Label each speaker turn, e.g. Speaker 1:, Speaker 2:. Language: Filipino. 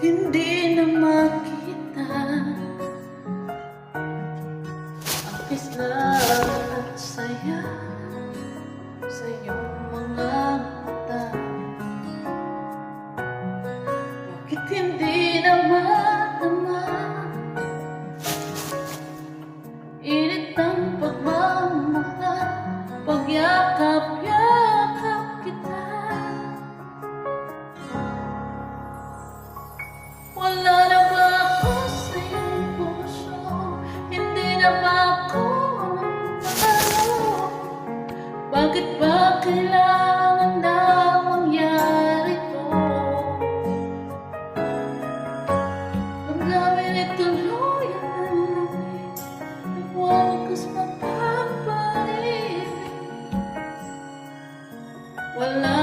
Speaker 1: hindi na makita ang kislan at saya sa iyong mga mata. Bakit hindi na madama init ng pagmamahal, pagyakap-yakap kita? Wala na ba ako sa iyong puso? Hindi na ba ako mahalo? Bakit ba kailangan na mangyari to? Damdamin ay tuluyan ng lamig, nagwawakas mapapalibig. Wala